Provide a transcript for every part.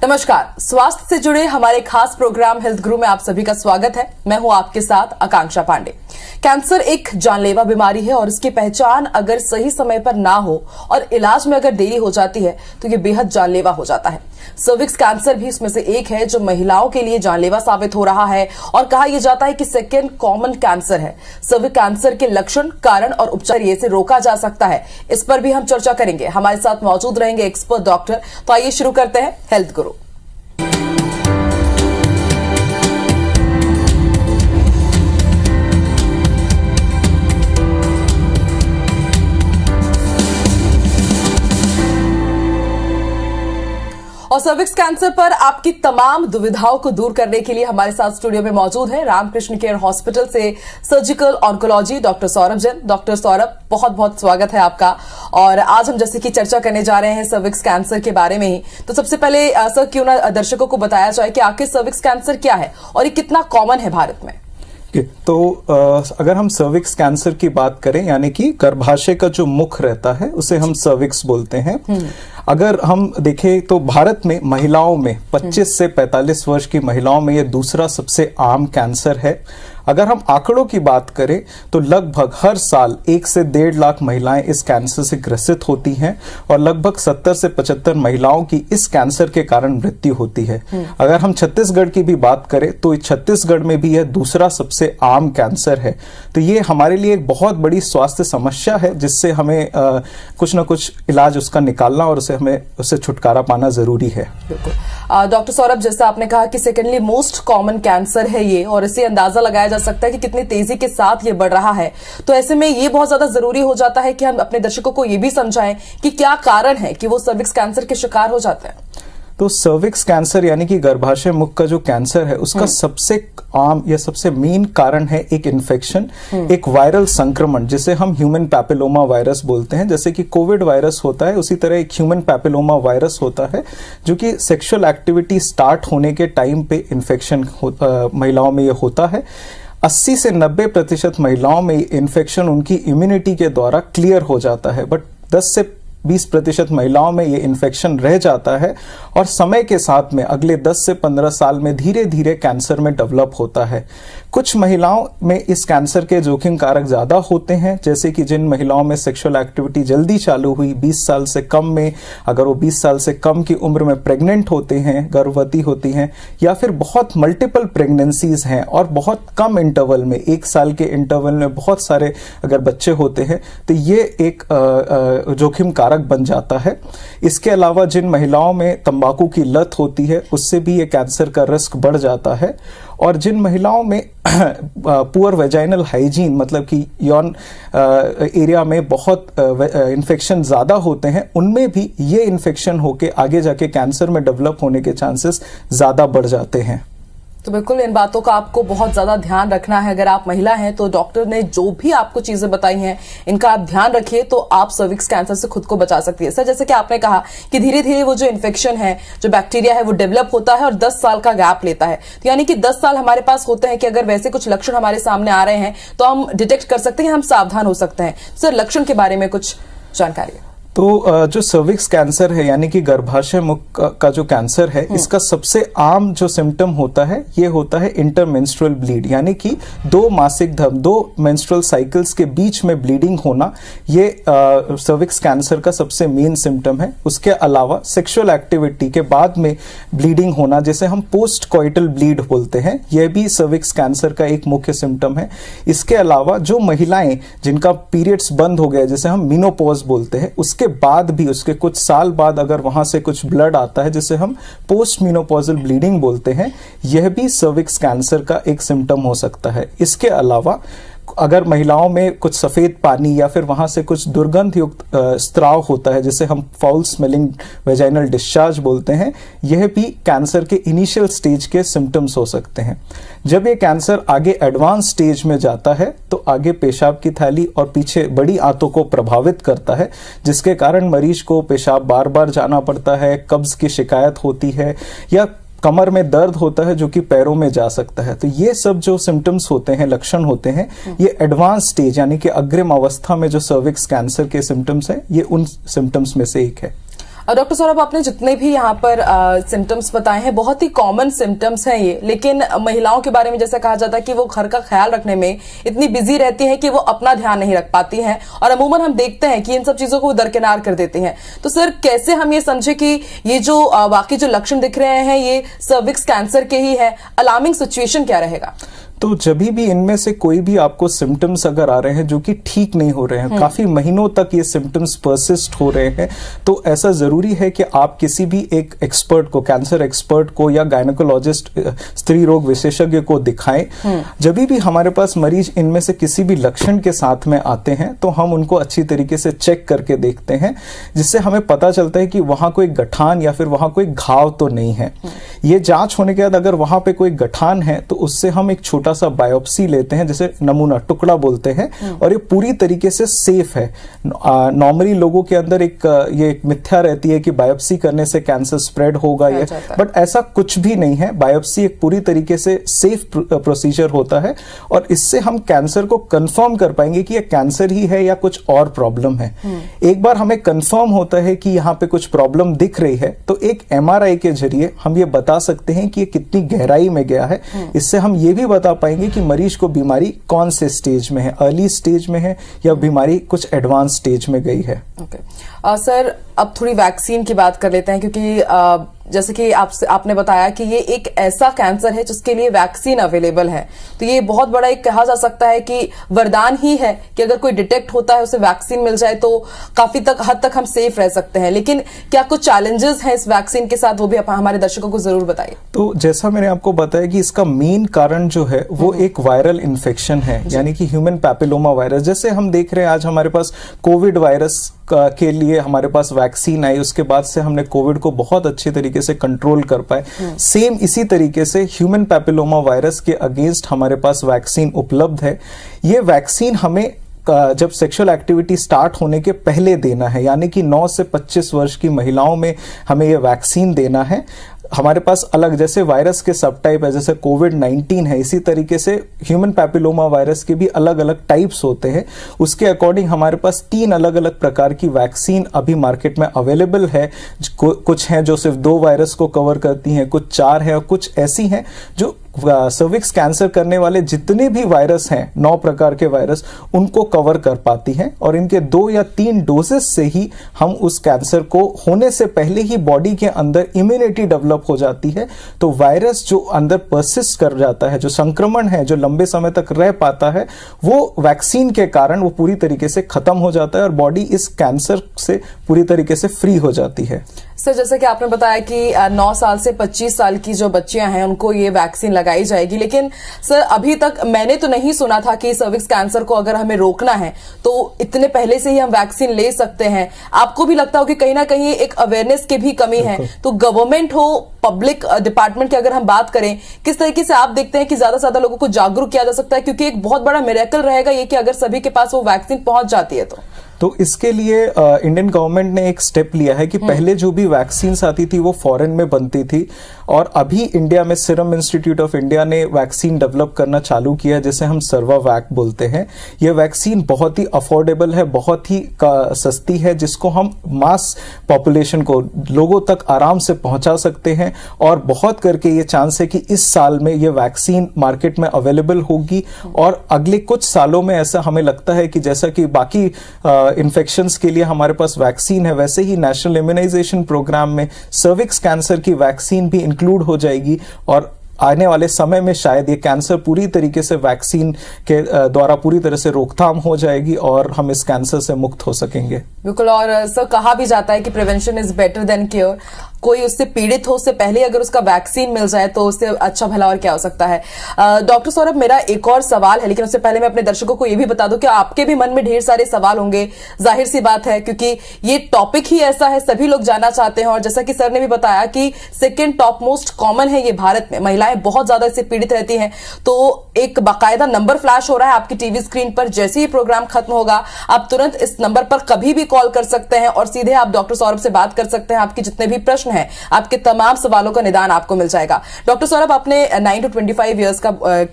नमस्कार, स्वास्थ्य से जुड़े हमारे खास प्रोग्राम हेल्थ गुरु में आप सभी का स्वागत है। मैं हूं आपके साथ आकांक्षा पांडे। कैंसर एक जानलेवा बीमारी है और इसकी पहचान अगर सही समय पर ना हो और इलाज में अगर देरी हो जाती है तो ये बेहद जानलेवा हो जाता है। सर्विक्स कैंसर भी इसमें से एक है जो महिलाओं के लिए जानलेवा साबित हो रहा है और कहा यह जाता है कि सेकेंड कॉमन कैंसर है। सर्विक्स कैंसर के लक्षण, कारण और उपचार ये से रोका जा सकता है, इस पर भी हम चर्चा करेंगे। हमारे साथ मौजूद रहेंगे एक्सपर्ट डॉक्टर। तो आइए शुरू करते हैं हेल्थ गुरु। और सर्विक्स कैंसर पर आपकी तमाम दुविधाओं को दूर करने के लिए हमारे साथ स्टूडियो में मौजूद है रामकृष्ण केयर हॉस्पिटल से surgical oncology doctor Saurabh Jain. Doctor Saurabh, बहुत बहुत स्वागत है आपका। और आज हम जैसे कि चर्चा करने जा रहे हैं सर्विक्स कैंसर के बारे में ही, तो सबसे पहले सर क्यों ना दर्शकों को बताया जाए कि आखिर सर्विक्स कैंसर क्या है और ये कितना कॉमन है भारत में। तो अगर हम सर्विक्स कैंसर की बात करें, यानी कि गर्भाशय का जो मुख रहता है उसे हम सर्विक्स बोलते हैं। अगर हम देखें तो भारत में महिलाओं में 25 से 45 वर्ष की महिलाओं में यह दूसरा सबसे आम कैंसर है। अगर हम आंकड़ों की बात करें तो लगभग हर साल 1 से 1.5 लाख महिलाएं इस कैंसर से ग्रसित होती हैं और लगभग 70 से 75 महिलाओं की इस कैंसर के कारण मृत्यु होती है। अगर हम छत्तीसगढ़ की भी बात करें तो छत्तीसगढ़ में भी यह दूसरा सबसे आम कैंसर है। तो ये हमारे लिए एक बहुत बड़ी स्वास्थ्य समस्या है जिससे हमें कुछ ना कुछ इलाज उसका निकालना और उससे छुटकारा पाना जरूरी है। डॉक्टर सौरभ, जैसा आपने कहा कि सेकेंडली मोस्ट कॉमन कैंसर है ये, और इससे अंदाजा लगाया जा सकता है कि कितनी तेजी के साथ ये बढ़ रहा है। तो ऐसे में ये बहुत ज्यादा जरूरी हो जाता है कि हम अपने दर्शकों को ये भी समझाएं कि क्या कारण है कि वो सर्विक्स कैंसर के शिकार हो जाते हैं। तो सर्विक्स कैंसर यानी कि गर्भाशय मुख का जो कैंसर है उसका सबसे आम या सबसे मेन कारण है एक इन्फेक्शन, एक वायरल संक्रमण जिसे हम ह्यूमन पैपिलोमा वायरस बोलते हैं। जैसे कि कोविड वायरस होता है उसी तरह एक ह्यूमन पैपिलोमा वायरस होता है जो कि सेक्सुअल एक्टिविटी स्टार्ट होने के टाइम पे इन्फेक्शन महिलाओं में ये होता है। 80 से 90% महिलाओं में इन्फेक्शन उनकी इम्यूनिटी के द्वारा क्लियर हो जाता है, बट 10 से 20% महिलाओं में ये इन्फेक्शन रह जाता है और समय के साथ में अगले 10 से 15 साल में धीरे धीरे कैंसर में डेवलप होता है। कुछ महिलाओं में इस कैंसर के जोखिम कारक ज्यादा होते हैं, जैसे कि जिन महिलाओं में सेक्सुअल एक्टिविटी जल्दी चालू हुई 20 साल से कम में, अगर वो 20 साल से कम की उम्र में प्रेग्नेंट होते हैं, गर्भवती होती हैं, या फिर बहुत मल्टीपल प्रेगनेंसीज हैं और बहुत कम इंटरवल में 1 साल के इंटरवल में बहुत सारे अगर बच्चे होते हैं, तो ये एक जोखिम कारक बन जाता है। इसके अलावा जिन महिलाओं में तंबाकू की लत होती है उससे भी ये कैंसर का रिस्क बढ़ जाता है। और जिन महिलाओं में पुअर वेजाइनल हाइजीन, मतलब कि यौन एरिया में बहुत इन्फेक्शन ज्यादा होते हैं, उनमें भी ये इन्फेक्शन होके आगे जाके कैंसर में डेवलप होने के चांसेस ज्यादा बढ़ जाते हैं। तो बिल्कुल इन बातों का आपको बहुत ज्यादा ध्यान रखना है। अगर आप महिला हैं तो डॉक्टर ने जो भी आपको चीजें बताई हैं इनका आप ध्यान रखिए तो आप सर्विक्स कैंसर से खुद को बचा सकती है। सर, जैसे कि आपने कहा कि धीरे धीरे वो जो इन्फेक्शन है, जो बैक्टीरिया है, वो डेवलप होता है और 10 साल का गैप लेता है। तो यानी कि 10 साल हमारे पास होते हैं कि अगर वैसे कुछ लक्षण हमारे सामने आ रहे हैं तो हम डिटेक्ट कर सकते हैं, हम सावधान हो सकते हैं। सर, लक्षण के बारे में कुछ जानकारी। तो जो सर्विक्स कैंसर है यानी कि गर्भाशय मुख का जो कैंसर है, इसका सबसे आम जो सिम्टम होता है ये होता है इंटरमेंस्ट्रुअल ब्लीड, यानी कि 2 मासिक धर्म, 2 मेंस्ट्रुअल साइकिल्स के बीच में ब्लीडिंग होना, ये सर्विक्स कैंसर का सबसे मेन सिम्टम है। उसके अलावा सेक्सुअल एक्टिविटी के बाद में ब्लीडिंग होना, जिसे हम पोस्ट कॉइटल ब्लीड बोलते हैं, यह भी सर्विक्स कैंसर का एक मुख्य सिम्टम है। इसके अलावा जो महिलाएं जिनका पीरियड्स बंद हो गया, जिसे हम मेनोपॉज बोलते हैं, उसके बाद भी उसके कुछ साल बाद अगर वहां से कुछ ब्लड आता है जिसे हम पोस्ट मेनोपॉजल ब्लीडिंग बोलते हैं, यह भी सर्विक्स कैंसर का एक सिम्टम हो सकता है। इसके अलावा अगर महिलाओं में कुछ सफेद पानी या फिर वहां से कुछ दुर्गंध युक्त स्त्राव होता है जिसे हम फाउल स्मेलिंग वेजाइनल डिस्चार्ज बोलते हैं, यह भी कैंसर के इनिशियल स्टेज के सिम्टम्स हो सकते हैं। जब ये कैंसर आगे एडवांस स्टेज में जाता है तो आगे पेशाब की थैली और पीछे बड़ी आंतों को प्रभावित करता है, जिसके कारण मरीज को पेशाब बार बार जाना पड़ता है, कब्ज की शिकायत होती है या कमर में दर्द होता है जो कि पैरों में जा सकता है। तो ये सब जो सिम्टम्स होते हैं, लक्षण होते हैं, ये एडवांस स्टेज यानी कि अग्रिम अवस्था में जो सर्विक्स कैंसर के सिम्टम्स हैं, ये उन सिम्टम्स में से एक है। डॉक्टर सौरभ, आपने जितने भी यहाँ पर सिम्टम्स बताए हैं बहुत ही कॉमन सिम्टम्स हैं ये, लेकिन महिलाओं के बारे में जैसा कहा जाता है कि वो घर का ख्याल रखने में इतनी बिजी रहती हैं कि वो अपना ध्यान नहीं रख पाती हैं और अमूमन हम देखते हैं कि इन सब चीजों को वो दरकिनार कर देती हैं। तो सर, कैसे हम ये समझे कि ये जो बाकी जो लक्षण दिख रहे हैं ये सर्विक्स कैंसर के ही है? अलार्मिंग सिचुएशन क्या रहेगा? तो जब भी इनमें से कोई भी आपको सिम्टम्स अगर आ रहे हैं जो कि ठीक नहीं हो रहे हैं, काफी महीनों तक ये सिम्टम्स परसिस्ट हो रहे हैं, तो ऐसा जरूरी है कि आप किसी भी एक एक्सपर्ट को, कैंसर एक्सपर्ट को या गायनेकोलॉजिस्ट, स्त्री रोग विशेषज्ञ को दिखाएं। जब भी हमारे पास मरीज इनमें से किसी भी लक्षण के साथ में आते हैं तो हम उनको अच्छी तरीके से चेक करके देखते हैं, जिससे हमें पता चलता है कि वहां कोई गठान या फिर वहां कोई घाव तो नहीं है। ये जांच होने के बाद अगर वहां पे कोई गठान है तो उससे हम एक छोटा सा बायोप्सी लेते हैं, जैसे नमूना टुकड़ा बोलते हैं, और ये पूरी तरीके से सेफ है। नॉर्मली लोगों के अंदर ये एक मिथ्या रहती है कि बायोप्सी करने से कैंसर स्प्रेड होगा, ये बट ऐसा कुछ भी नहीं है। बायोप्सी एक पूरी तरीके से सेफ प्रोसीजर होता है और इससे हम कैंसर को कंफर्म कर पाएंगे कि ये कैंसर ही है या कुछ और प्रॉब्लम है। एक बार हमें कंफर्म होता है कि यहाँ पे कुछ प्रॉब्लम दिख रही है तो एक MRI के जरिए हम ये बता सकते हैं कि ये कितनी गहराई में गया है। इससे हम ये भी बता पाएंगे कि मरीज को बीमारी कौन से स्टेज में है, अर्ली स्टेज में है या बीमारी कुछ एडवांस स्टेज में गई है। सर, अब थोड़ी वैक्सीन की बात कर लेते हैं, क्योंकि जैसे कि आपने बताया कि ये एक ऐसा कैंसर है जिसके लिए वैक्सीन अवेलेबल है, तो ये बहुत बड़ा एक कहा जा सकता है कि वरदान ही है कि अगर कोई डिटेक्ट होता है उसे वैक्सीन मिल जाए तो काफी हद तक हम सेफ रह सकते हैं। लेकिन क्या कुछ चैलेंजेस हैं इस वैक्सीन के साथ, वो भी आप हमारे दर्शकों को जरूर बताइए। तो जैसा मैंने आपको बताया कि इसका मेन कारण जो है वो एक वायरल इन्फेक्शन है, यानी कि ह्यूमन पैपिलोमा वायरस। जैसे हम देख रहे हैं आज हमारे पास कोविड वायरस के लिए हमारे पास वैक्सीन आई, उसके बाद से हमने कोविड को बहुत अच्छे तरीके से कंट्रोल कर पाए। सेम इसी तरीके से ह्यूमन पैपिलोमा वायरस के अगेंस्ट हमारे पास वैक्सीन उपलब्ध है। ये वैक्सीन हमें जब सेक्सुअल एक्टिविटी स्टार्ट होने के पहले देना है, यानी कि 9 से 25 वर्ष की महिलाओं में हमें ये वैक्सीन देना है। हमारे पास अलग जैसे वायरस के सब टाइप है, जैसे कोविड-19 है, इसी तरीके से ह्यूमन पैपिलोमा वायरस के भी अलग अलग टाइप्स होते हैं। उसके अकॉर्डिंग हमारे पास 3 अलग अलग प्रकार की वैक्सीन अभी मार्केट में अवेलेबल है। कुछ हैं जो सिर्फ 2 वायरस को कवर करती हैं, कुछ 4 हैं और कुछ ऐसी हैं जो सर्विक्स कैंसर करने वाले जितने भी वायरस हैं, 9 प्रकार के वायरस, उनको कवर कर पाती हैं। और इनके 2 या 3 डोजेस से ही हम उस कैंसर को होने से पहले ही बॉडी के अंदर इम्यूनिटी डेवलप हो जाती है। तो वायरस जो अंदर परसिस्ट कर जाता है, जो संक्रमण है जो लंबे समय तक रह पाता है, वो वैक्सीन के कारण वो पूरी तरीके से खत्म हो जाता है और बॉडी इस कैंसर से पूरी तरीके से फ्री हो जाती है। सर, जैसे कि आपने बताया कि 9 साल से 25 साल की जो बच्चियां हैं उनको ये वैक्सीन लगाई जाएगी, लेकिन सर अभी तक मैंने तो नहीं सुना था कि सर्विक्स कैंसर को अगर हमें रोकना है तो इतने पहले से ही हम वैक्सीन ले सकते हैं। आपको भी लगता हो कि कहीं ना कहीं एक अवेयरनेस की भी कमी है? तो गवर्नमेंट हो, पब्लिक डिपार्टमेंट की अगर हम बात करें, किस तरीके से आप देखते हैं कि ज्यादा से ज्यादा लोगों को जागरूक किया जा सकता है? क्योंकि एक बहुत बड़ा मिरेकल रहेगा ये कि अगर सभी के पास वो वैक्सीन पहुंच जाती है तो इसके लिए इंडियन गवर्नमेंट ने एक स्टेप लिया है कि पहले जो भी वैक्सीन आती थी वो फॉरेन में बनती थी, और अभी इंडिया में सीरम इंस्टीट्यूट ऑफ इंडिया ने वैक्सीन डेवलप करना चालू किया है, जिसे हम सर्वावैक बोलते हैं। यह वैक्सीन बहुत ही अफोर्डेबल है, बहुत ही सस्ती है, जिसको हम मास पॉपुलेशन को, लोगों तक आराम से पहुंचा सकते हैं। और बहुत करके ये चांस है कि इस साल में ये वैक्सीन मार्केट में अवेलेबल होगी, और अगले कुछ सालों में ऐसा हमें लगता है कि जैसा कि बाकी इन्फेक्शंस के लिए हमारे पास वैक्सीन है, वैसे ही नेशनल इम्यूनाइजेशन प्रोग्राम में सर्विक्स कैंसर की वैक्सीन भी इंक्लूड हो जाएगी, और आने वाले समय में शायद ये कैंसर पूरी तरीके से वैक्सीन के द्वारा पूरी तरह से रोकथाम हो जाएगी और हम इस कैंसर से मुक्त हो सकेंगे। बिल्कुल। और सर, कहा भी जाता है कि prevention is better than cure. कोई उससे पीड़ित हो उससे पहले अगर उसका वैक्सीन मिल जाए तो उससे अच्छा भला और क्या हो सकता है। डॉक्टर सौरभ, मेरा एक और सवाल है, लेकिन उससे पहले मैं अपने दर्शकों को यह भी बता दूं कि आपके भी मन में ढेर सारे सवाल होंगे, जाहिर सी बात है, क्योंकि ये टॉपिक ही ऐसा है, सभी लोग जानना चाहते हैं। और जैसा कि सर ने भी बताया कि सेकेंड टॉप मोस्ट कॉमन है ये भारत में, महिलाएं बहुत ज्यादा इससे पीड़ित रहती हैं। तो एक बाकायदा नंबर फ्लैश हो रहा है आपकी टीवी स्क्रीन पर, जैसे ही प्रोग्राम खत्म होगा आप तुरंत इस नंबर पर कभी भी कॉल कर सकते हैं और सीधे आप डॉक्टर सौरभ से बात कर सकते हैं। आपके जितने भी प्रश्न प्रश्न है, आपके तमाम सवालों का निदान आपको मिल जाएगा। डॉक्टर सौरभ, आपने 9 to 25 ईयर्स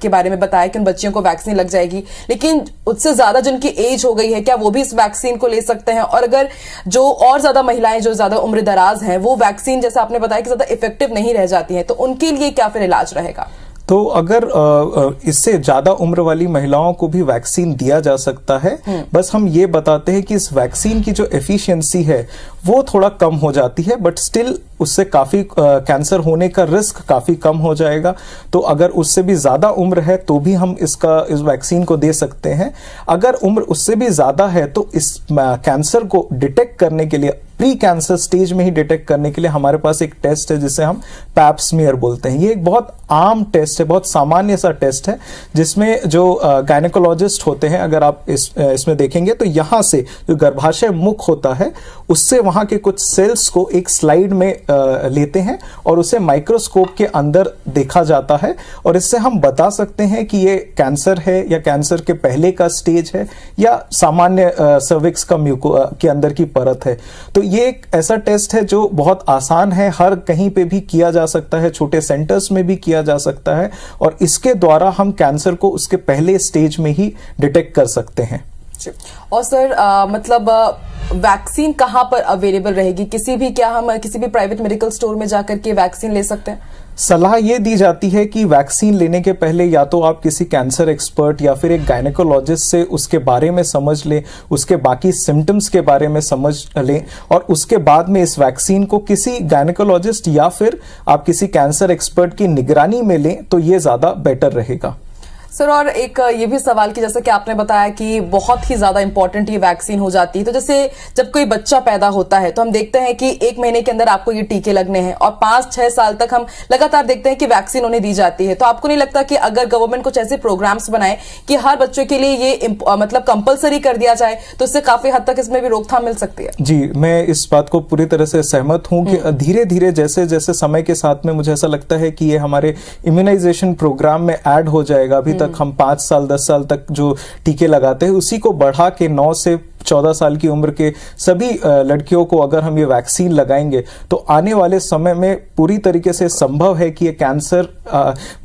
के बारे में बताया कि उन बच्चियों को वैक्सीन लग जाएगी, लेकिन उससे ज्यादा जिनकी एज हो गई है, क्या वो भी इस वैक्सीन को ले सकते हैं? और अगर जो और ज्यादा महिलाएं जो ज्यादा उम्र दराज हैं, वो वैक्सीन जैसा आपने बताया कि ज्यादा इफेक्टिव नहीं रह जाती हैं, तो उनके लिए क्या फिर इलाज रहेगा? तो अगर इससे ज्यादा उम्र वाली महिलाओं को भी वैक्सीन दिया जा सकता है, बस हम ये बताते हैं कि इस वैक्सीन की जो एफिशिएंसी है वो थोड़ा कम हो जाती है, बट स्टिल उससे काफी कैंसर होने का रिस्क काफी कम हो जाएगा। तो अगर उससे भी ज्यादा उम्र है तो भी हम इस वैक्सीन को दे सकते हैं। अगर उम्र उससे भी ज्यादा है तो इस कैंसर को डिटेक्ट करने के लिए, प्री कैंसर स्टेज में ही डिटेक्ट करने के लिए हमारे पास एक टेस्ट है जिसे हम पैप स्मीयर बोलते हैं। ये एक बहुत आम टेस्ट है, बहुत सामान्य सा टेस्ट है, जिसमें जो गायनेकोलॉजिस्ट होते हैं, अगर आप इसमें देखेंगे तो यहां से जो गर्भाशय मुख होता है उससे वहां के कुछ सेल्स को एक स्लाइड में लेते हैं और उसे माइक्रोस्कोप के अंदर देखा जाता है, और इससे हम बता सकते हैं कि ये कैंसर है या कैंसर के पहले का स्टेज है या सामान्य सर्विक्स का के अंदर की परत है। तो ये एक ऐसा टेस्ट है जो बहुत आसान है, हर कहीं पे भी किया जा सकता है, छोटे सेंटर्स में भी किया जा सकता है, और इसके द्वारा हम कैंसर को उसके पहले स्टेज में ही डिटेक्ट कर सकते हैं। और सर मतलब वैक्सीन कहां पर अवेलेबल रहेगी? क्या हम किसी भी प्राइवेट मेडिकल स्टोर में जाकर के वैक्सीन ले सकते हैं? सलाह ये दी जाती है कि वैक्सीन लेने के पहले या तो आप किसी कैंसर एक्सपर्ट या फिर एक गायनेकोलॉजिस्ट से उसके बारे में समझ लें, उसके बाकी सिम्टम्स के बारे में समझ लें, और उसके बाद में इस वैक्सीन को किसी गायनेकोलॉजिस्ट या फिर आप किसी कैंसर एक्सपर्ट की निगरानी में लें तो ये ज्यादा बेटर रहेगा। सर, और एक ये भी सवाल कि जैसे कि आपने बताया कि बहुत ही ज्यादा इंपॉर्टेंट ये वैक्सीन हो जाती है, तो जैसे जब कोई बच्चा पैदा होता है तो हम देखते हैं कि 1 महीने के अंदर आपको ये टीके लगने हैं, और 5-6 साल तक हम लगातार देखते हैं कि वैक्सीन उन्हें दी जाती है। तो आपको नहीं लगता कि अगर गवर्नमेंट कुछ ऐसे प्रोग्राम्स बनाए कि हर बच्चों के लिए ये मतलब कंपलसरी कर दिया जाए, तो इससे काफी हद तक इसमें भी रोकथाम मिल सकती है? जी, मैं इस बात को पूरी तरह से सहमत हूं कि धीरे धीरे जैसे जैसे समय के साथ में मुझे ऐसा लगता है कि ये हमारे इम्यूनाइजेशन प्रोग्राम में ऐड हो जाएगा। अभी तक हम 5 साल 10 साल तक जो टीके लगाते हैं उसी को बढ़ा के 9 से 14 साल की उम्र के सभी लड़कियों को अगर हम ये वैक्सीन लगाएंगे तो आने वाले समय में पूरी तरीके से संभव है कि ये कैंसर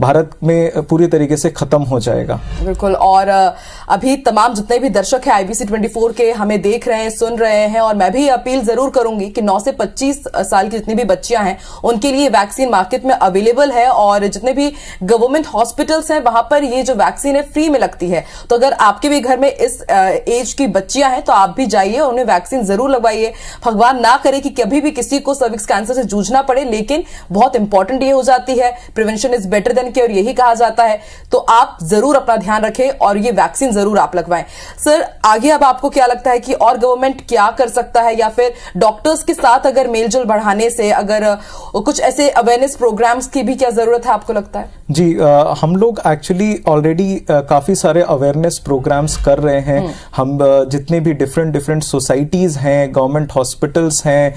भारत में पूरी तरीके से खत्म हो जाएगा। बिल्कुल। और अभी तमाम जितने भी दर्शक हैं IBC 24 के हमें देख रहे हैं, सुन रहे हैं, और मैं भी अपील जरूर करूंगी कि 9 से 25 साल की जितनी भी बच्चियां हैं उनके लिए वैक्सीन मार्केट में अवेलेबल है, और जितने भी गवर्नमेंट हॉस्पिटल्स हैं वहां पर ये जो वैक्सीन है फ्री में लगती है। तो अगर आपके भी घर में इस एज की बच्चियां हैं तो आप भी जाइए और उन्हें वैक्सीन जरूर लगवाइए। भगवान ना करे कि कभी भी किसी को सर्विक्स कैंसर से जूझना पड़े, लेकिन बहुत इंपॉर्टेंट ये हो जाती है, prevention is better than cure यही कहा जाता है। तो आप जरूर अपना ध्यान रखें और ये वैक्सीन जरूर आप लगवाएं। सर, आगे अब आपको क्या लगता है कि और गवर्नमेंट क्या कर सकता है, या फिर डॉक्टर्स के साथ अगर मेलजोल बढ़ाने से अगर कुछ ऐसे अवेयरनेस प्रोग्राम्स की भी क्या जरूरत है आपको लगता है? जी, हम लोग एक्चुअली ऑलरेडी काफी सारे अवेयरनेस प्रोग्राम्स कर रहे हैं। हम जितने भी डिफरेंट सोसाइटीज हैं, गवर्नमेंट हॉस्पिटल्स हैं,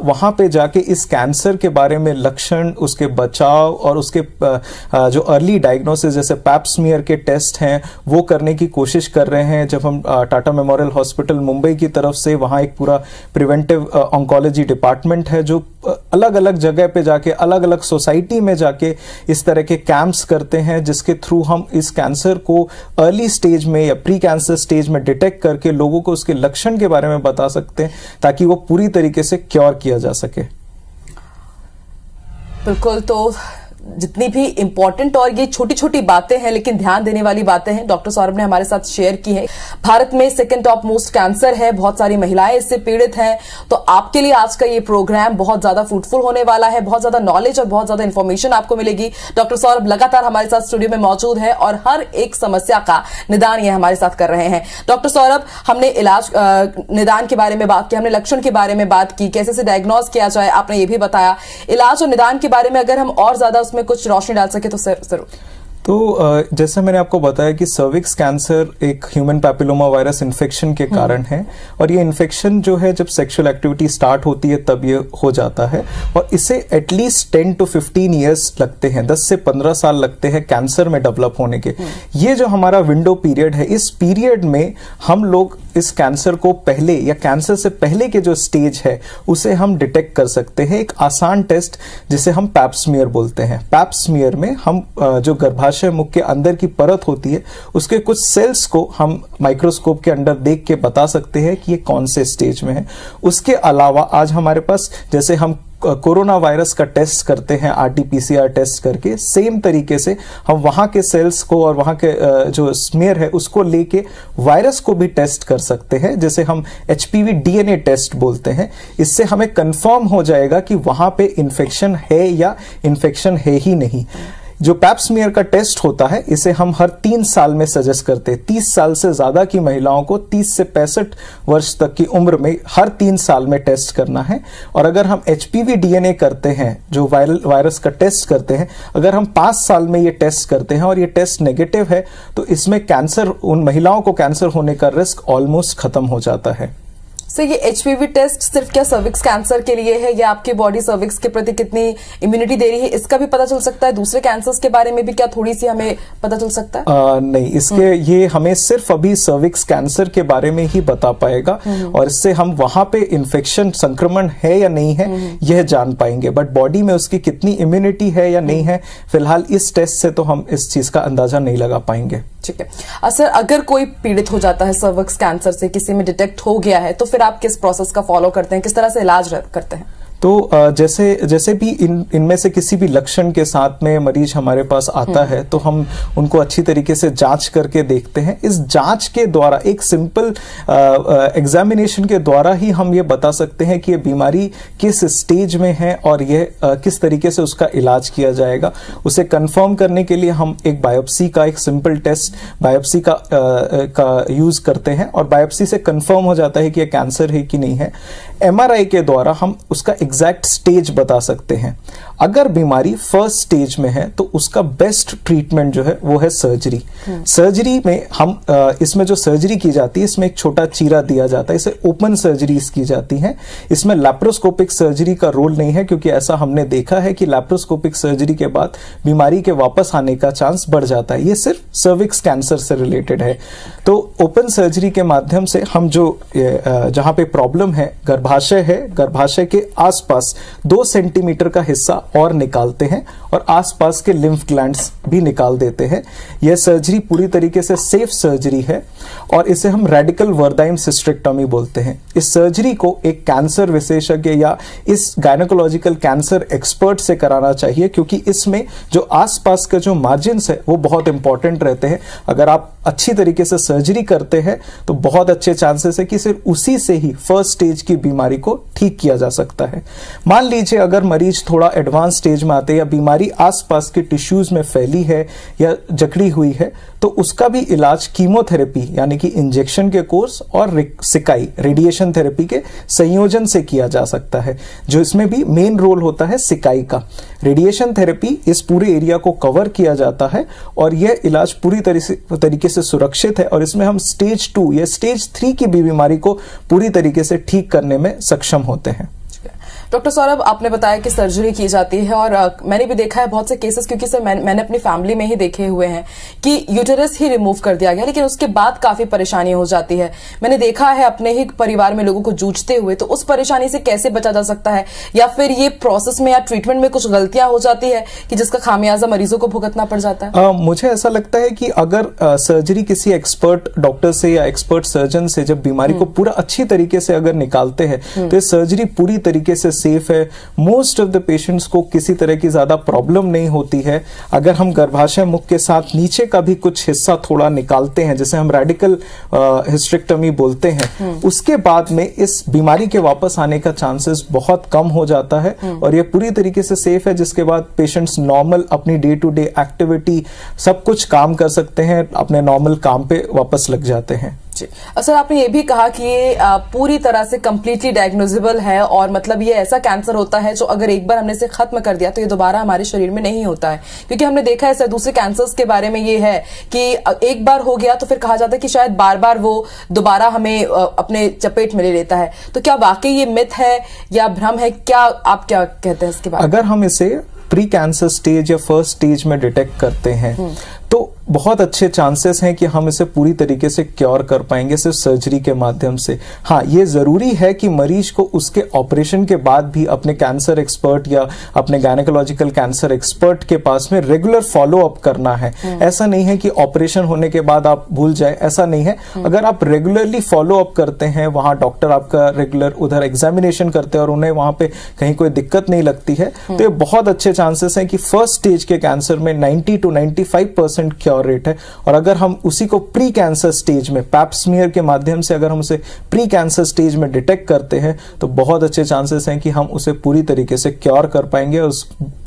वहां पे जाके इस कैंसर के बारे में लक्षण, उसके बचाव और उसके जो अर्ली डायग्नोसिस जैसे पैप स्मीयर के टेस्ट हैं वो करने की कोशिश कर रहे हैं। जब हम टाटा मेमोरियल हॉस्पिटल मुंबई की तरफ से, वहां एक पूरा प्रिवेंटिव ऑन्कोलॉजी डिपार्टमेंट है जो अलग अलग जगह पे जाके, अलग अलग सोसाइटी में जाके इस तरह के कैंप्स करते हैं, जिसके थ्रू हम इस कैंसर को अर्ली स्टेज में या प्री कैंसर स्टेज में डिटेक्ट करके लोगों को उसके लक्षण के बारे में बता सकते हैं ताकि वो पूरी तरीके से क्योर किया जा सके। बिल्कुल। तो जितनी भी इंपॉर्टेंट और ये छोटी छोटी बातें हैं लेकिन ध्यान देने वाली बातें हैं डॉक्टर सौरभ ने हमारे साथ शेयर की है। भारत में सेकंड टॉप मोस्ट कैंसर है, बहुत सारी महिलाएं इससे पीड़ित हैं, तो आपके लिए आज का ये प्रोग्राम बहुत ज्यादा फ्रूटफुल होने वाला है, बहुत ज्यादा नॉलेज और बहुत ज्यादा इन्फॉर्मेशन आपको मिलेगी। डॉक्टर सौरभ लगातार हमारे साथ स्टूडियो में मौजूद है और हर एक समस्या का निदान ये हमारे साथ कर रहे हैं। डॉक्टर सौरभ, हमने इलाज निदान के बारे में बात की, हमने लक्षण के बारे में बात की, कैसे से डायग्नोज किया जाए आपने ये भी बताया। इलाज और निदान के बारे में अगर हम और ज्यादा में कुछ रोशनी डाल सके तो सर जरूर। तो जैसे मैंने आपको बताया कि सर्विक्स कैंसर एक ह्यूमन पैपिलोमा वायरस इन्फेक्शन के कारण है, और ये इन्फेक्शन जो है जब सेक्सुअल एक्टिविटी स्टार्ट होती है तब ये हो जाता है, और इसे एटलीस्ट 10 to 15 ईयर्स लगते हैं, 10 से 15 साल लगते हैं कैंसर में डेवलप होने के। ये जो हमारा विंडो पीरियड है, इस पीरियड में हम लोग इस कैंसर को पहले या कैंसर से पहले के जो स्टेज है उसे हम डिटेक्ट कर सकते हैं एक आसान टेस्ट जिसे हम पैप स्मीयर बोलते हैं। पैप स्मीयर में हम जो गर्भाशय मुख के अंदर की परत होती है उसके कुछ सेल्स को हम माइक्रोस्कोप के अंदर देख के बता सकते हैं कि ये कौन से स्टेज में है। उसके अलावा आज हमारे पास जैसे हम कोरोना वायरस का टेस्ट करते हैं RT-PCR टेस्ट करके, सेम तरीके से हम वहां के सेल्स को और वहां के जो स्मीयर है उसको लेके वायरस को भी टेस्ट कर सकते हैं, जैसे हम HPV DNA टेस्ट बोलते हैं। इससे हमें कंफर्म हो जाएगा कि वहां पे इन्फेक्शन है या इन्फेक्शन है ही नहीं। जो पैप स्मीयर का टेस्ट होता है इसे हम हर 3 साल में सजेस्ट करते हैं। 30 साल से ज्यादा की महिलाओं को 30 से 65 वर्ष तक की उम्र में हर 3 साल में टेस्ट करना है। और अगर हम HPV DNA करते हैं, जो वायरस का टेस्ट करते हैं, अगर हम 5 साल में ये टेस्ट करते हैं और ये टेस्ट नेगेटिव है तो इसमें कैंसर, उन महिलाओं को कैंसर होने का रिस्क ऑलमोस्ट खत्म हो जाता है। सर, ये HPV टेस्ट सिर्फ क्या सर्विक्स कैंसर के लिए है, या आपकी बॉडी सर्विक्स के प्रति कितनी इम्यूनिटी दे रही है इसका भी पता चल सकता है? दूसरे कैंसर्स के बारे में भी क्या थोड़ी सी हमें पता चल सकता है? नहीं, इसके ये हमें सिर्फ अभी सर्विक्स कैंसर के बारे में ही बता पाएगा, और इससे हम वहां पे इन्फेक्शन, संक्रमण है या नहीं है यह जान पाएंगे। बट बॉडी में उसकी कितनी इम्यूनिटी है या नहीं है, फिलहाल इस टेस्ट से तो हम इस चीज का अंदाजा नहीं लगा पाएंगे। ठीक है सर, अगर कोई पीड़ित हो जाता है सर्विक्स कैंसर से, किसी में डिटेक्ट हो गया है, तो फिर आप किस प्रोसेस का फॉलो करते हैं, किस तरह से इलाज करते हैं? तो जैसे भी इनमें से किसी भी लक्षण के साथ में मरीज हमारे पास आता है तो हम उनको अच्छी तरीके से जांच करके देखते हैं। इस जांच के द्वारा, एक सिंपल एग्जामिनेशन के द्वारा ही हम ये बता सकते हैं कि ये बीमारी किस स्टेज में है और ये किस तरीके से उसका इलाज किया जाएगा। उसे कंफर्म करने के लिए हम एक बायोप्सी का, एक सिंपल टेस्ट बायोप्सी का यूज करते हैं, और बायोप्सी से कंफर्म हो जाता है कि ये कैंसर है कि नहीं है। MRI के द्वारा हम उसका एग्जैक्ट स्टेज बता सकते हैं। अगर बीमारी फर्स्ट स्टेज में है तो उसका बेस्ट ट्रीटमेंट जो है वो है सर्जरी। सर्जरी में हम इसमें जो सर्जरी की जाती है, इसमें एक छोटा चीरा दिया जाता है, इसे ओपन सर्जरीज की जाती हैं। इसमें लैप्रोस्कोपिक सर्जरी का रोल नहीं है, क्योंकि ऐसा हमने देखा है कि लैप्रोस्कोपिक सर्जरी के बाद बीमारी के वापस आने का चांस बढ़ जाता है। ये सिर्फ सर्विक्स कैंसर से रिलेटेड है। तो ओपन सर्जरी के माध्यम से हम जो जहां पे प्रॉब्लम है, गर्भाशय है, गर्भाशय के आसपास 2 सेंटीमीटर का हिस्सा और निकालते हैं और आसपास के लिम्फ ग्लैंड्स भी निकाल देते हैं। यह सर्जरी पूरी तरीके से सेफ सर्जरी है और इसे हम रेडिकल वर्दाइम सिस्टेक्टोमी बोलते हैं। इस सर्जरी को एक कैंसर विशेषज्ञ या इस गायनेकोलॉजिकल कैंसर एक्सपर्ट से कराना चाहिए, क्योंकि इसमें जो आसपास के जो मार्जिन्स है वो बहुत इंपॉर्टेंट रहते हैं। अगर आप अच्छी तरीके से सर्जरी करते हैं तो बहुत अच्छे चांसेस है कि सिर्फ उसी से ही फर्स्ट स्टेज की बीमारी को ठीक किया जा सकता है। मान लीजिए अगर मरीज थोड़ा एडवांस स्टेज में आते हैं या बीमारी आसपास के टिश्यूज में फैली है या जकड़ी हुई है, तो उसका भी इलाज कीमोथेरेपी यानी कि इंजेक्शन के कोर्स और सिकाई रेडिएशन थेरेपी के संयोजन से किया जा सकता है, जो इसमें भी मेन रोल होता है सिकाई का। रेडिएशन थेरेपी इस पूरे एरिया को कवर किया जाता है और यह इलाज पूरी तरीके से सुरक्षित है, और इसमें हम स्टेज 2 या स्टेज 3 की भी बीमारी को पूरी तरीके से ठीक करने में सक्षम होते हैं। डॉक्टर सौरभ, आपने बताया कि सर्जरी की जाती है, और मैंने भी देखा है बहुत से केसेस, क्योंकि सर मैंने अपनी फैमिली में ही देखे हुए हैं कि यूटेरस ही रिमूव कर दिया गया, लेकिन उसके बाद काफी परेशानी हो जाती है। मैंने देखा है अपने ही परिवार में लोगों को जूझते हुए, तो उस परेशानी से कैसे बचा जा सकता है, या फिर ये प्रोसेस में या ट्रीटमेंट में कुछ गलतियां हो जाती है कि जिसका खामियाजा मरीजों को भुगतना पड़ जाता है? मुझे ऐसा लगता है कि अगर सर्जरी किसी एक्सपर्ट डॉक्टर से या एक्सपर्ट सर्जन से जब बीमारी को पूरा अच्छी तरीके से अगर निकालते हैं तो सर्जरी पूरी तरीके से सेफ है। मोस्ट ऑफ द पेशेंट्स को किसी तरह की ज्यादा प्रॉब्लम नहीं होती है। अगर हम गर्भाशय मुख के साथ नीचे का भी कुछ हिस्सा थोड़ा निकालते हैं, जैसे हम रेडिकल हिस्टेरेक्टोमी बोलते हैं, उसके बाद में इस बीमारी के वापस आने का चांसेस बहुत कम हो जाता है और यह पूरी तरीके से सेफ है, जिसके बाद पेशेंट्स नॉर्मल अपनी डे टू डे एक्टिविटी सब कुछ काम कर सकते हैं, अपने नॉर्मल काम पे वापस लग जाते हैं। जी सर, आपने ये भी कहा कि ये पूरी तरह से कंप्लीटली डायग्नोजेबल है और मतलब ये ऐसा कैंसर होता है जो अगर एक बार हमने इसे खत्म कर दिया तो ये दोबारा हमारे शरीर में नहीं होता है, क्योंकि हमने देखा है सर दूसरे कैंसर्स के बारे में ये है कि एक बार हो गया तो फिर कहा जाता है कि शायद बार बार वो दोबारा हमें अपने चपेट में ले लेता है। तो क्या वाकई ये मिथ है या भ्रम है, क्या आप क्या कहते हैं इसके बारे में? अगर हम इसे प्री कैंसर स्टेज या फर्स्ट स्टेज में डिटेक्ट करते हैं तो बहुत अच्छे चांसेस हैं कि हम इसे पूरी तरीके से क्योर कर पाएंगे सिर्फ सर्जरी के माध्यम से। हाँ, ये जरूरी है कि मरीज को उसके ऑपरेशन के बाद भी अपने कैंसर एक्सपर्ट या अपने गायनेकोलॉजिकल कैंसर एक्सपर्ट के पास में रेगुलर फॉलो अप करना है। ऐसा नहीं है कि ऑपरेशन होने के बाद आप भूल जाए, ऐसा नहीं है। अगर आप रेगुलरली फॉलो अप करते हैं, वहां डॉक्टर आपका रेगुलर उधर एग्जामिनेशन करते हैं और उन्हें वहां पे कहीं कोई दिक्कत नहीं लगती है, तो ये बहुत अच्छे चांसेस हैं कि फर्स्ट स्टेज के कैंसर में 90 to 95% क्योर रेट है। और अगर हम उसी को प्री कैंसर स्टेज में पैप स्मीयर के माध्यम से अगर हम उसे प्री कैंसर स्टेज में डिटेक्ट करते हैं तो बहुत अच्छे चांसेस हैं कि हम उसे पूरी तरीके से क्योर कर पाएंगे और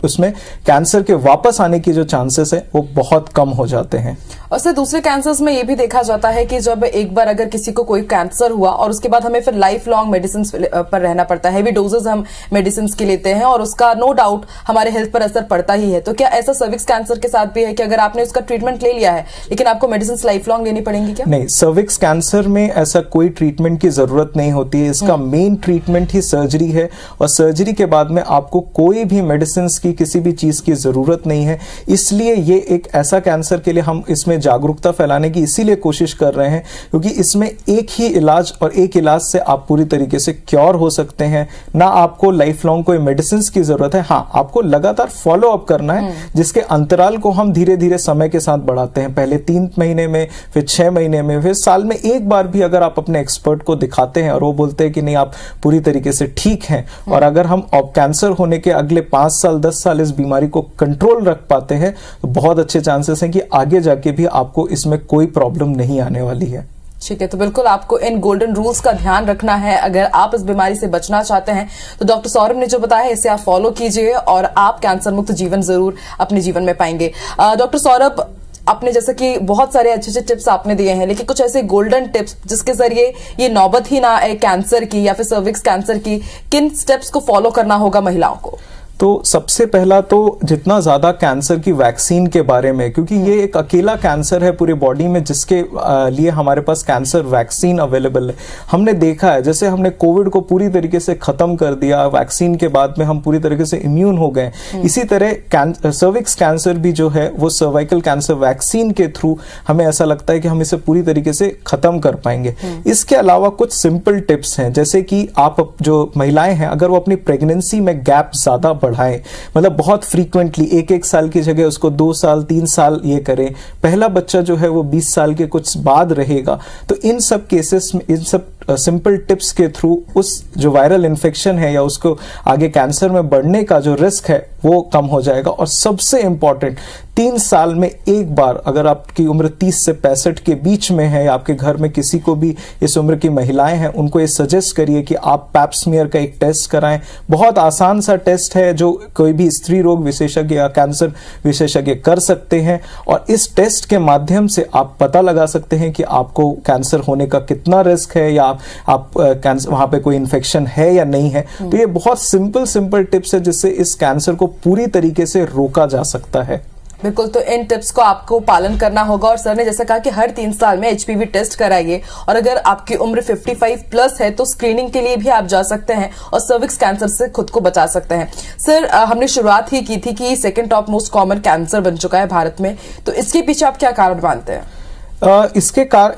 उसमें कैंसर के वापस आने की जो चांसेस है वो बहुत कम हो जाते हैं। और सर दूसरे कैंसर्स में ये भी देखा जाता है कि जब एक बार अगर किसी को कोई कैंसर हुआ और उसके बाद हमें फिर लाइफ लॉन्ग मेडिसिन पर रहना पड़ता है, हेवी डोजेस हम मेडिसिन के लेते हैं और उसका नो डाउट हमारे हेल्थ पर असर पड़ता ही है। तो क्या ऐसा सर्विक्स कैंसर के साथ भी है कि अगर आपने उसका ट्रीटमेंट ले लिया है लेकिन आपको मेडिसिन लाइफ लॉन्ग लेनी पड़ेंगी क्या? नहीं, सर्विक्स कैंसर में ऐसा कोई ट्रीटमेंट की जरूरत नहीं होती है। इसका मेन ट्रीटमेंट ही सर्जरी है और सर्जरी के बाद में आपको कोई भी मेडिसिन की किसी भी चीज की जरूरत नहीं है। इसलिए ये एक ऐसा कैंसर के लिए हम इसमें जागरूकता फैलाने की इसीलिए कोशिश कर रहे हैं क्योंकि इसमें एक ही इलाज और एक इलाज से आप पूरी तरीके से क्योर हो सकते हैं। ना आपको लाइफ लॉन्ग कोई मेडिसिन की जरूरत है। हाँ, आपको लगातार फॉलो अप करना है जिसके अंतराल को हम धीरे धीरे समय के साथ बढ़ाते हैं। पहले 3 महीने में, फिर 6 महीने में, फिर साल में एक बार भी अगर आप अपने एक्सपर्ट को दिखाते हैं और वो बोलते हैं कि नहीं आप पूरी तरीके से ठीक हैं और अगर हम कैंसर होने के अगले 5 साल 10 साल इस बीमारी को कंट्रोल रख पाते हैं तो बहुत अच्छे चांसेस हैं कि आगे जाके भी आपको इसमें कोई प्रॉब्लम नहीं आने वाली है। ठीक है, तो बिल्कुल आपको इन गोल्डन रूल्स का ध्यान रखना है अगर आप इस बीमारी से बचना चाहते हैं। तो डॉक्टर सौरभ ने जो बताया इसे आप फॉलो कीजिए और आप कैंसर मुक्त जीवन जरूर अपने जीवन में पाएंगे। डॉक्टर सौरभ, आपने जैसे कि बहुत सारे अच्छे अच्छे टिप्स आपने दिए हैं, लेकिन कुछ ऐसे गोल्डन टिप्स जिसके जरिए ये नौबत ही ना आए कैंसर की या फिर सर्विक्स कैंसर की, किन स्टेप्स को फॉलो करना होगा महिलाओं को? तो सबसे पहला तो जितना ज्यादा कैंसर की वैक्सीन के बारे में, क्योंकि ये एक अकेला कैंसर है पूरी बॉडी में जिसके लिए हमारे पास कैंसर वैक्सीन अवेलेबल है। हमने देखा है जैसे हमने कोविड को पूरी तरीके से खत्म कर दिया, वैक्सीन के बाद में हम पूरी तरीके से इम्यून हो गए, इसी तरह सर्विक्स कैंसर भी जो है वो सर्वाइकल कैंसर वैक्सीन के थ्रू हमें ऐसा लगता है कि हम इसे पूरी तरीके से खत्म कर पाएंगे। इसके अलावा कुछ सिंपल टिप्स हैं, जैसे कि आप जो महिलाएं हैं अगर वो अपनी प्रेगनेंसी में गैप ज्यादा बढ़ाएं, मतलब बहुत फ्रीक्वेंटली 1 साल की जगह उसको 2 साल 3 साल ये करें, पहला बच्चा जो है वो 20 साल के कुछ बाद रहेगा, तो इन सब केसेस में इन सब सिंपल टिप्स के थ्रू उस जो वायरल इन्फेक्शन है या उसको आगे कैंसर में बढ़ने का जो रिस्क है वो कम हो जाएगा। और सबसे इंपॉर्टेंट, 3 साल में एक बार अगर आपकी उम्र 30 से 65 के बीच में है या आपके घर में किसी को भी इस उम्र की महिलाएं हैं उनको ये सजेस्ट करिए कि आप पैप स्मीयर का एक टेस्ट कराएं। बहुत आसान सा टेस्ट है जो कोई भी स्त्री रोग विशेषज्ञ या कैंसर विशेषज्ञ कर सकते हैं और इस टेस्ट के माध्यम से आप पता लगा सकते हैं कि आपको कैंसर होने का कितना रिस्क है या आप कैंसर वहां पे कोई इन्फेक्शन है या नहीं है। तो ये बहुत सिंपल टिप्स है जिससे इस कैंसर को पूरी तरीके से रोका जा सकता है। बिल्कुल, तो इन टिप्स को आपको पालन करना होगा और सर ने जैसा कहा कि हर 3 साल में एचपीवी टेस्ट कराइए और अगर आपकी उम्र 55 प्लस है तो स्क्रीनिंग के लिए भी आप जा सकते हैं और सर्विक्स कैंसर से खुद को बचा सकते हैं। सर, हमने शुरुआत ही की थी कि second top most common cancer बन चुका है भारत में, तो इसके पीछे आप क्या कारण मानते हैं?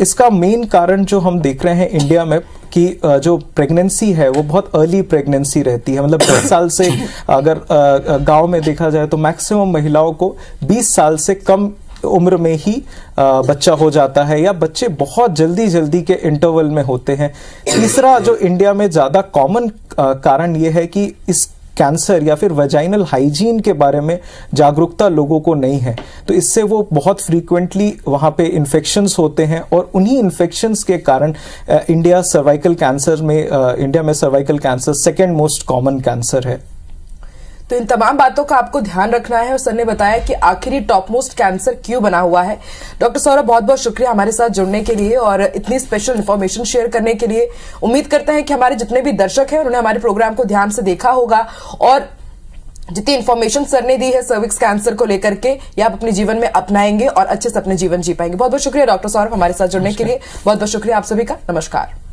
इसका मेन कारण जो हम देख रहे हैं इंडिया में कि जो प्रेगनेंसी है वो बहुत अर्ली प्रेगनेंसी रहती है, मतलब 10 साल से अगर गांव में देखा जाए तो मैक्सिमम महिलाओं को 20 साल से कम उम्र में ही बच्चा हो जाता है या बच्चे बहुत जल्दी के इंटरवल में होते हैं। तीसरा जो इंडिया में ज्यादा कॉमन कारण ये है कि इस कैंसर या फिर वेजाइनल हाइजीन के बारे में जागरूकता लोगों को नहीं है, तो इससे वो बहुत फ्रीक्वेंटली वहां पे इन्फेक्शंस होते हैं और उन्हीं इन्फेक्शंस के कारण इंडिया में cervical cancer second most common cancer है। तो इन तमाम बातों का आपको ध्यान रखना है और सर ने बताया कि आखिर ये टॉप मोस्ट कैंसर क्यों बना हुआ है। डॉक्टर सौरभ, बहुत बहुत शुक्रिया हमारे साथ जुड़ने के लिए और इतनी स्पेशल इंफॉर्मेशन शेयर करने के लिए। उम्मीद करते हैं कि हमारे जितने भी दर्शक हैं उन्होंने हमारे प्रोग्राम को ध्यान से देखा होगा और जितनी इंफॉर्मेशन सर ने दी है सर्विक्स कैंसर को लेकर के, ये आप अपने जीवन में अपनाएंगे और अच्छे से अपने जीवन जी पाएंगे। बहुत बहुत शुक्रिया डॉक्टर सौरभ हमारे साथ जुड़ने के लिए। बहुत बहुत शुक्रिया आप सभी का। नमस्कार।